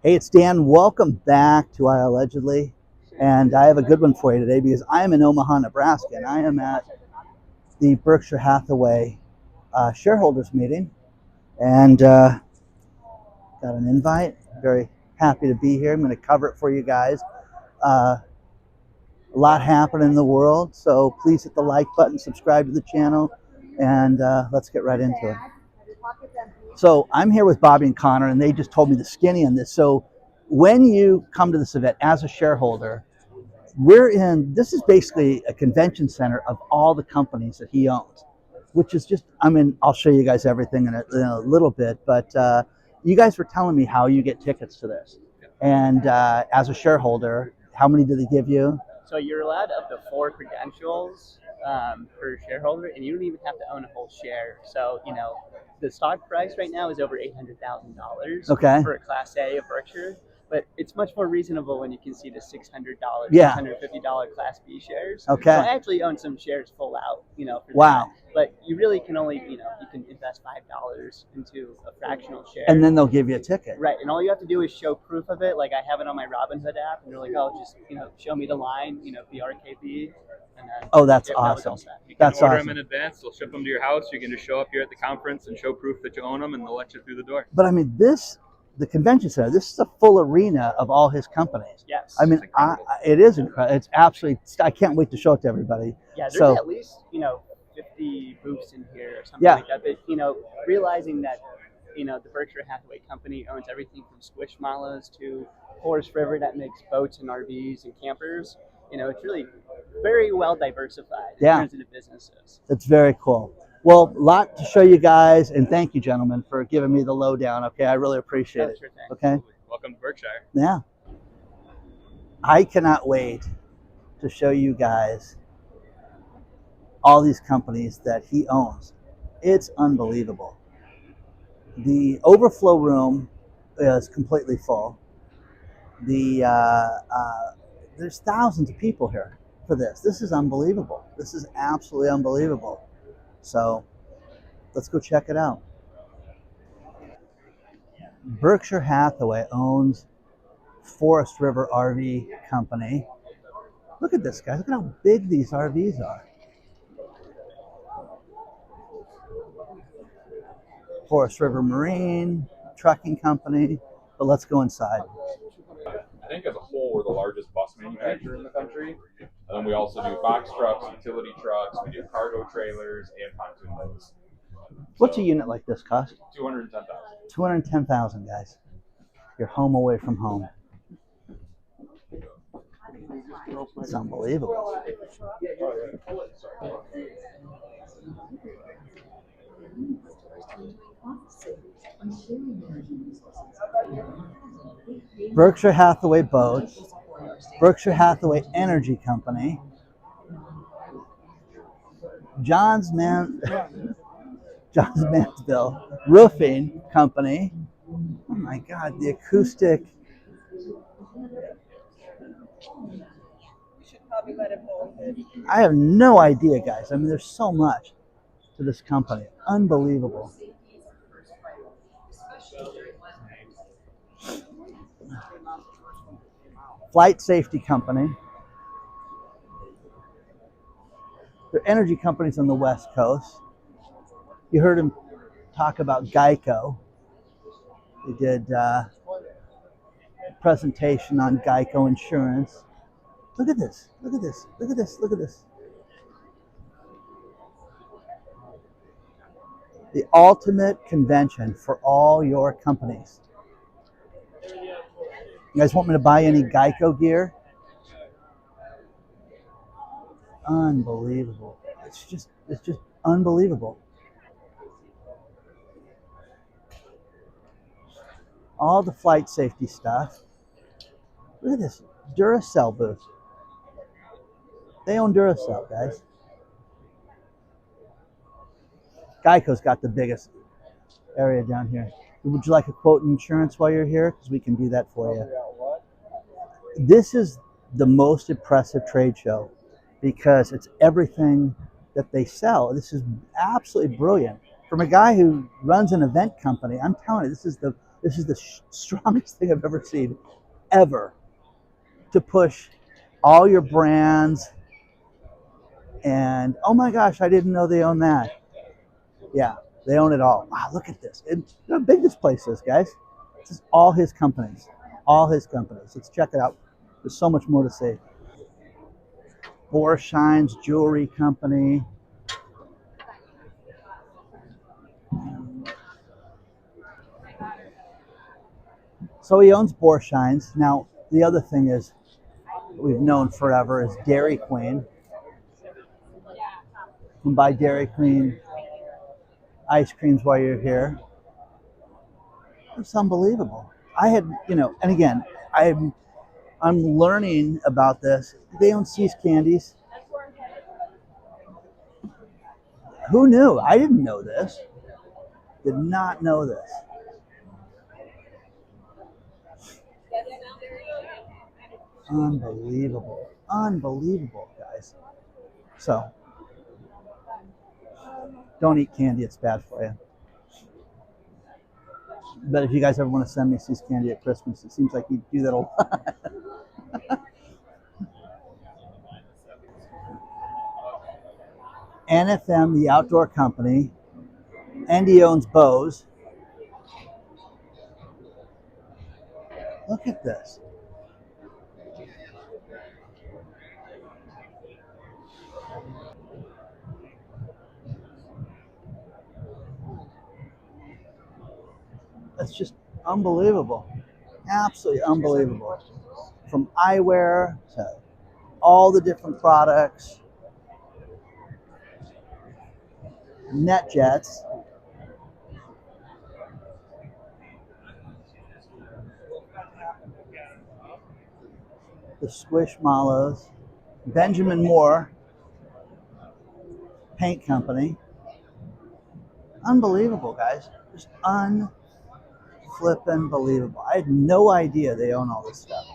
Hey, it's Dan. Welcome back to IAllegedly. And I have a good one for you today because I am in Omaha, Nebraska, and I am at the Berkshire Hathaway Shareholders Meeting. And got an invite. Very happy to be here. I'm going to cover it for you guys. A lot happening in the world, so please hit the like button, subscribe to the channel, and let's get right into it. So I'm here with Bobby and Connor, and they just told me the skinny on this. So when you come to this event as a shareholder, this is basically a convention center of all the companies that he owns, which is just, I'll show you guys everything in a little bit, but you guys were telling me how you get tickets to this. And as a shareholder, how many do they give you? So you're allowed up to 4 credentials per shareholder, and you don't even have to own a whole share. So, the stock price right now is over $800,000 for a Class A of Berkshire, but it's much more reasonable when you can see the $600, $650 Class B shares. Okay. So I actually own some shares full out, for wow. that. But you really can only, you can invest $5 into a fractional share. And then they'll give you a ticket. Right, and all you have to do is show proof of it. Like I have it on my Robinhood app, and they're like, "Oh, just show me the line, BRKB." And then, that's awesome. You can order them in advance. They'll ship them to your house. You can just show up here at the conference and show proof that you own them, and they'll let you through the door. But the convention center, this is a full arena of all his companies. Yes. It is incredible. It's absolutely, I can't wait to show it to everybody. Yeah, there's at least, 50 booths in here or something like that. But, realizing that, the Berkshire Hathaway company owns everything from Squishmallows to Forest River that makes boats and RVs and campers. It's really very well diversified in terms of the businesses. It's very cool. Well, a lot to show you guys, and thank you, gentlemen, for giving me the lowdown. Okay, I really appreciate it. Sure thing. Okay. Welcome to Berkshire. Yeah. I cannot wait to show you guys all these companies that he owns. It's unbelievable. The overflow room is completely full. There's thousands of people here for this. This is unbelievable. This is absolutely unbelievable. So let's go check it out. Berkshire Hathaway owns Forest River RV Company. Look at this, guys. Look at how big these RVs are. Forest River Marine Trucking Company. But let's go inside. I think as a whole, we're the largest bus manufacturer in the country. And then we also do box trucks, utility trucks, we do cargo trailers, and pontoon boats. What's a unit like this cost? $210,000. $210,000, guys. You're home away from home. It's unbelievable. Berkshire Hathaway Boats, Berkshire Hathaway Energy Company, Johns Mansville Roofing Company. Oh my God, the acoustic. I have no idea, guys. There's so much to this company. Unbelievable. Flight Safety Company. They're energy companies on the West Coast. You heard him talk about Geico. They did a presentation on Geico insurance. Look at this. Look at this. Look at this. Look at this. The ultimate convention for all your companies. You guys want me to buy any Geico gear? Unbelievable. It's just unbelievable. All the flight safety stuff. Look at this Duracell booth. They own Duracell, guys. Geico's got the biggest area down here. Would you like a quote in insurance while you're here? Because we can do that for you. This is the most impressive trade show because it's everything that they sell. This is absolutely brilliant. From a guy who runs an event company, I'm telling you, this is the This is the strongest thing I've ever seen, ever, to push all your brands. And oh my gosh, I didn't know they own that. Yeah, they own it all. Wow, look at this. Look how big this place is, guys. This is all his companies. All his companies. Let's check it out. There's so much more to see. Borsheim's Jewelry Company. So he owns Borsheim's. Now, the other thing is, we've known forever, is Dairy Queen. You can buy Dairy Queen ice creams while you're here. It's unbelievable. I had, and again, I'm learning about this. They own See's Candies. Who knew? I didn't know this. Did not know this. Unbelievable. Unbelievable, guys. So, don't eat candy. It's bad for you. But if you guys ever want to send me See's Candy at Christmas, it seems like you do that a lot. NFM, the outdoor company, and he owns Bose. Look at this. It's just unbelievable. Absolutely unbelievable. From eyewear to all the different products. NetJets. The Squishmallows. Benjamin Moore Paint Company. Unbelievable, guys. Just unflippin' believable. I had no idea they own all this stuff.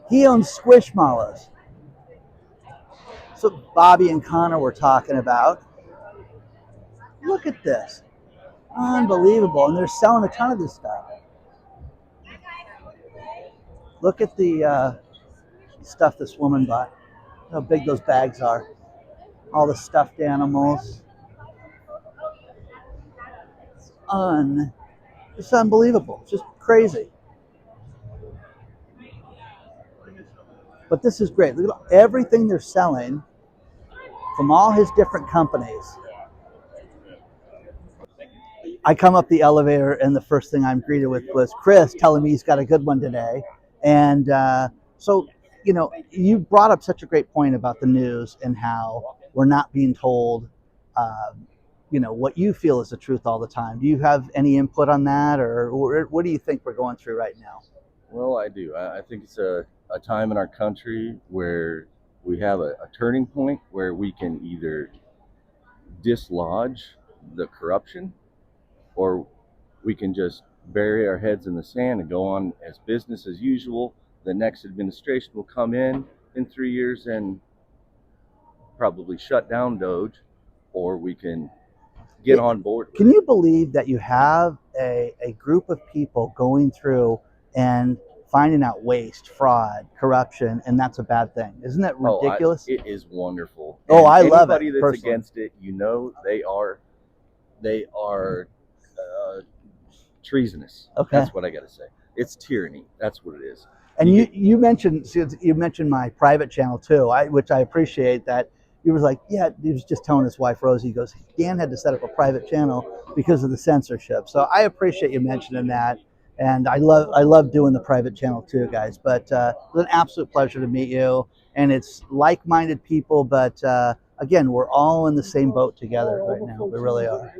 He owns Squishmallows. That's what Bobby and Connor were talking about. Look at this. Unbelievable. And they're selling a ton of this stuff. Look at the stuff this woman bought. How big those bags are. All the stuffed animals. It's unbelievable. It's just crazy. But this is great. Look at everything they're selling from all his different companies. I come up the elevator and the first thing I'm greeted with was Chris telling me he's got a good one today. And so, you brought up such a great point about the news and how we're not being told, what you feel is the truth all the time. Do you have any input on that, or what do you think we're going through right now? Well, I do. I think it's a time in our country where we have a turning point where we can either dislodge the corruption, or we can just bury our heads in the sand and go on as business as usual. The next administration will come in 3 years and probably shut down Doge, or we can get on board. Can you believe that you have a group of people going through and finding out waste, fraud, corruption, and that's a bad thing? Isn't that ridiculous? It is wonderful. Oh, I love it. Anybody that's personally against it, they are treasonous. Okay. That's what I got to say. It's tyranny. That's what it is. And you mentioned my private channel too, which I appreciate that. He was like, yeah, he was just telling his wife Rosie, he goes, Dan had to set up a private channel because of the censorship. So I appreciate you mentioning that, and I love doing the private channel too, guys. But it was an absolute pleasure to meet you, and it's like-minded people, but again, we're all in the same boat together right now. We really are.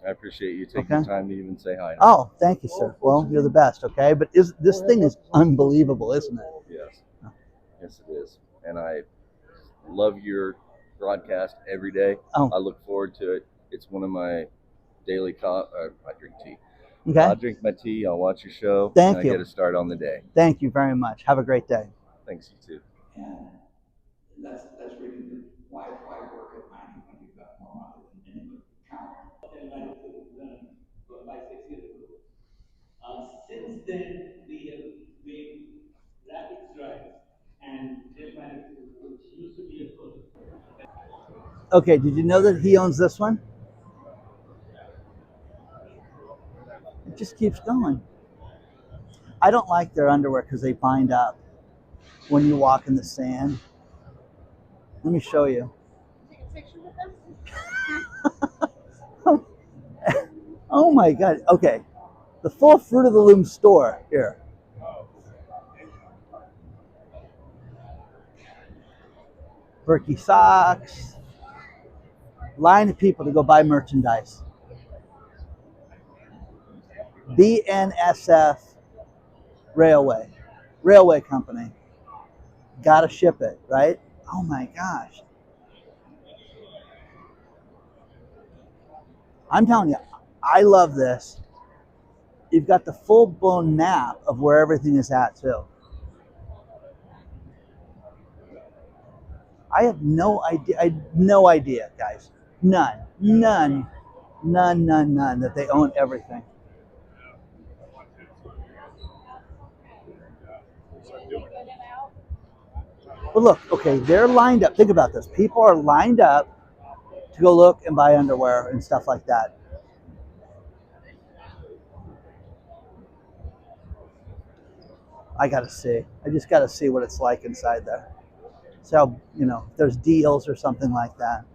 I appreciate you taking the time to even say hi. Oh, thank you, sir. Well, you're the best, okay? But this thing is unbelievable, isn't it? Yes. Yes, it is. And I love your broadcast every day. Oh. I look forward to it. It's one of my daily I drink tea. Okay. I'll drink my tea. I'll watch your show. Thank and you. I get a start on the day. Thank you very much. Have a great day. Thanks, you too. That's really the why work at mining when you've got more money than anyone can count. Five, 6 years ago. Since then, we have made rapid strides and which used to be a sort of. Okay, did you know that he owns this one? It just keeps going. I don't like their underwear because they bind up when you walk in the sand. Let me show you. Take a picture with them? Oh my God. Okay. The full Fruit of the Loom store here. Berkey socks. Line of people to go buy merchandise. BNSF Railway Company. Gotta ship it, right? Oh my gosh. I'm telling you, I love this. You've got the full-blown map of where everything is at too. I have no idea, guys. None that they own everything. But look, okay, they're lined up. Think about this. People are lined up to go look and buy underwear and stuff like that. I gotta see. I just gotta see what it's like inside there. So, if there's deals or something like that.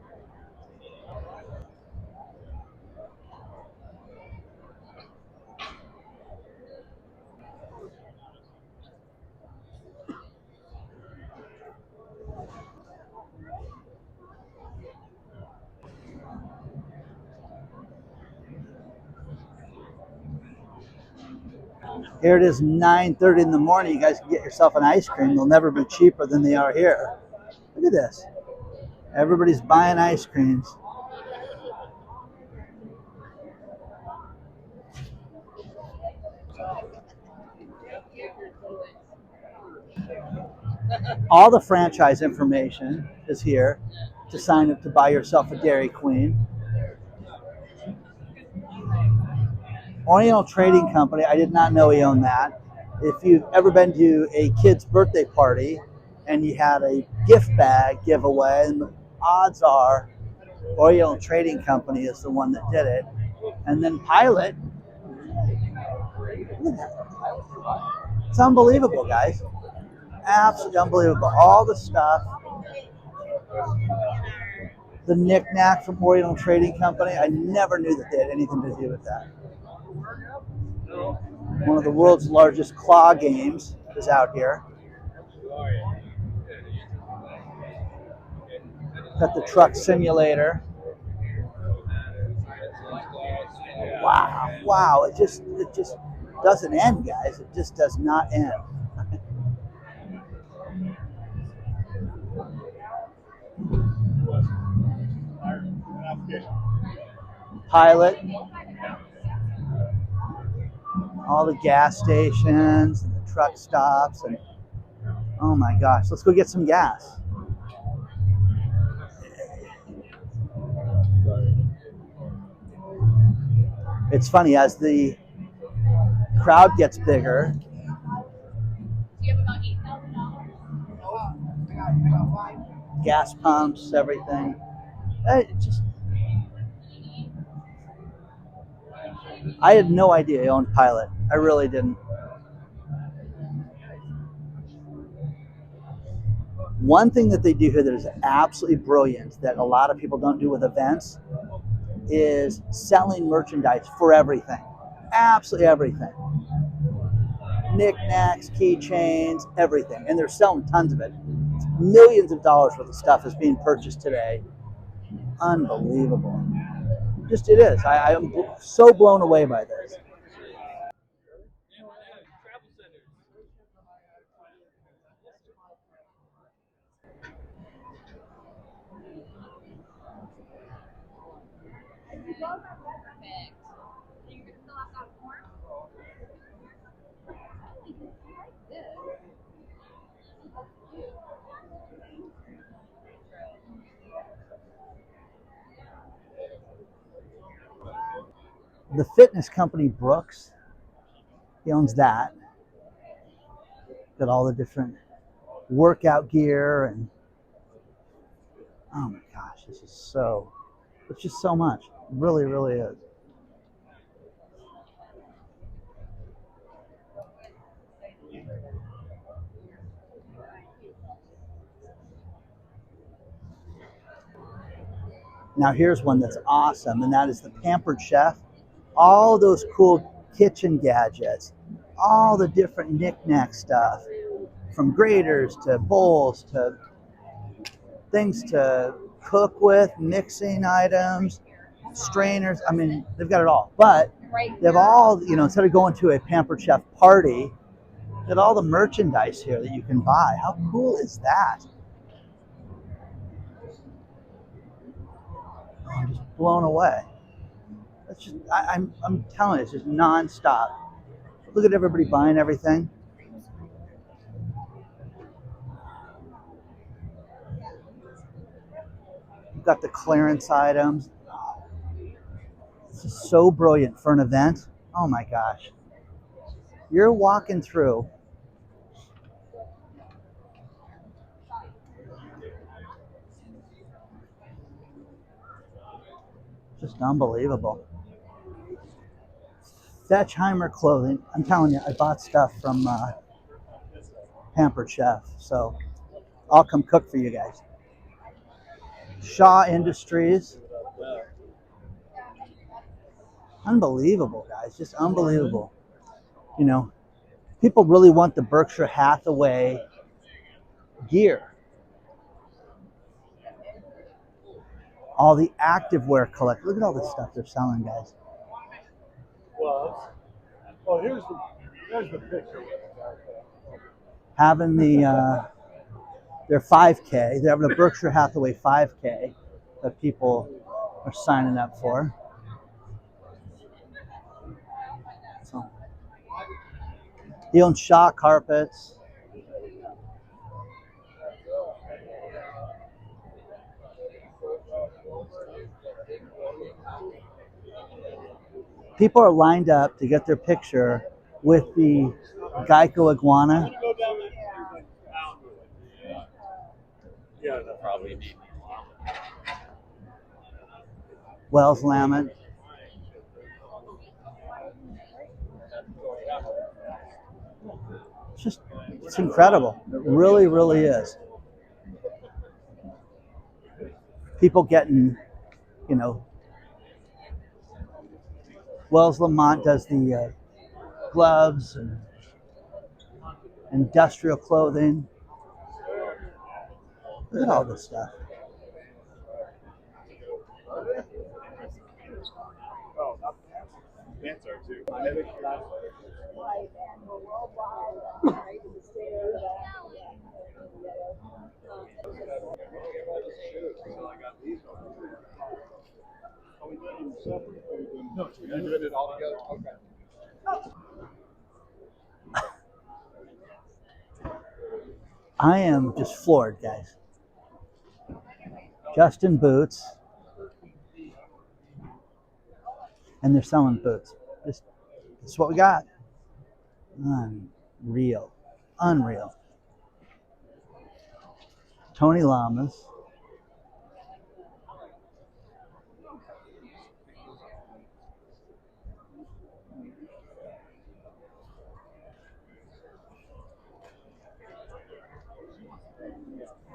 Here it is, 9:30 in the morning. You guys can get yourself an ice cream. They'll never be cheaper than they are here. Look at this. Everybody's buying ice creams. All the franchise information is here to sign up to buy yourself a Dairy Queen. Oriental Trading Company, I did not know he owned that. If you've ever been to a kid's birthday party and you had a gift bag giveaway, the odds are Oriental Trading Company is the one that did it. And then Pilot, it's unbelievable, guys. Absolutely unbelievable. All the stuff, the knick-knack from Oriental Trading Company, I never knew that they had anything to do with that. One of the world's largest claw games is out here. Got the truck simulator. Wow, it just doesn't end, guys. It just does not end. Pilot, all the gas stations and the truck stops, and oh my gosh, let's go get some gas. It's funny, as the crowd gets bigger, gas pumps, everything. I had no idea he owned Pilot. I really didn't. One thing that they do here that is absolutely brilliant that a lot of people don't do with events is selling merchandise for everything. Absolutely everything. Knickknacks, keychains, everything. And they're selling tons of it. Millions of dollars worth of stuff is being purchased today. Unbelievable. Just it is. I am so blown away by this. You can fill out that form. The fitness company Brooks, he owns that. Got all the different workout gear and oh my gosh, it's just so much. It really, really is. Now here's one that's awesome, and that is the Pampered Chef. All those cool kitchen gadgets, all the different knick-knack stuff, from graters to bowls to things to cook with, mixing items, strainers. I mean, they've got it all. But they have all, instead of going to a Pampered Chef party, they have all the merchandise here that you can buy. How cool is that? I'm just blown away. It's just, I'm telling you, it's just nonstop. Look at everybody buying everything. You've got the clearance items. This is so brilliant for an event. Oh my gosh. You're walking through just unbelievable. Fetchheimer clothing. I'm telling you, I bought stuff from Pampered Chef, so I'll come cook for you guys. Shaw Industries. Unbelievable, guys. Just unbelievable. People really want the Berkshire Hathaway gear. All the activewear collect. Look at all this stuff they're selling, guys. Well, here's the picture. Having their 5K. They're having a Berkshire Hathaway 5K that people are signing up for. So, he owns Shaw Carpets. People are lined up to get their picture with the Geico iguana. Yeah, they'll probably need. Wells Lamont. It's incredible. It really, really is. People getting, Wells Lamont does the gloves and industrial clothing. Look at all this stuff. Pants are too. No, you're doing it all together. Okay. I am just floored, guys. Justin boots. And they're selling boots. This is what we got. Unreal. Unreal. Tony Lamas.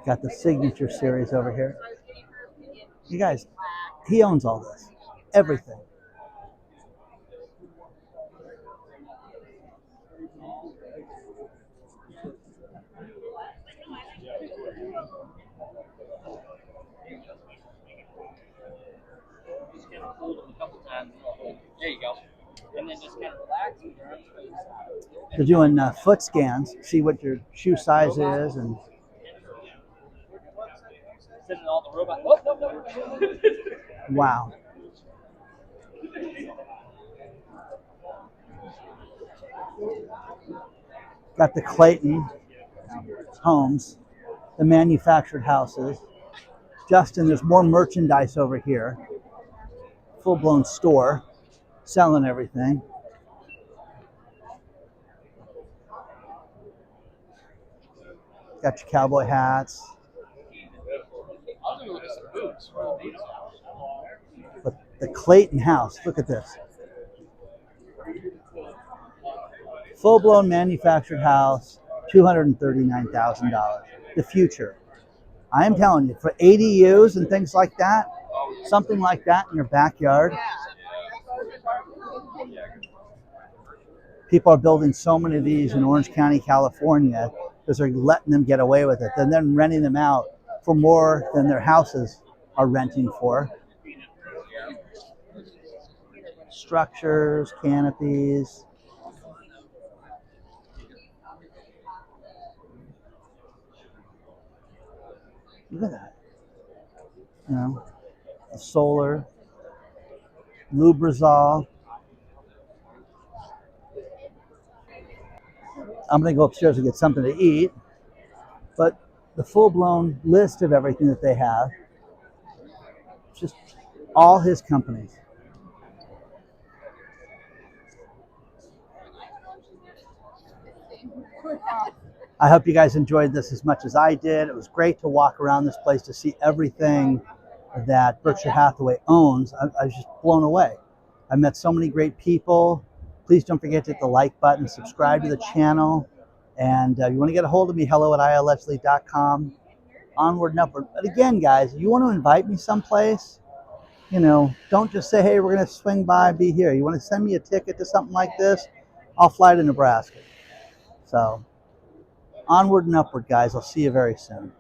Got the Signature Series over here. You guys, he owns all this. Everything. There you go. And then just kind of relax with your arms. They're doing foot scans, see what your shoe size is, and Sending all the robots. Oh, no. wow. Got the Clayton homes, the manufactured houses. Justin, there's more merchandise over here. Full-blown store, selling everything. Got your cowboy hats. But the Clayton house, look at this. Full-blown manufactured house, $239,000. The future. I am telling you, for ADUs and things like that, something like that in your backyard. People are building so many of these in Orange County, California, because they're letting them get away with it. And then renting them out for more than their houses are renting for. Structures, canopies. Look at that. You know, solar, Lubrizol. I'm going to go upstairs and get something to eat. But the full-blown list of everything that they have, just all his companies. I hope you guys enjoyed this as much as I did. It was great to walk around this place to see everything that Berkshire Hathaway owns. I was just blown away. I met so many great people. Please don't forget to hit the like button, subscribe to the channel. And if you want to get a hold of me, hello@IAllegedly.com. Onward and upward. But again, guys, if you want to invite me someplace, you know, don't just say, hey, we're going to swing by and be here. You want to send me a ticket to something like this, I'll fly to Nebraska. So, onward and upward, guys. I'll see you very soon.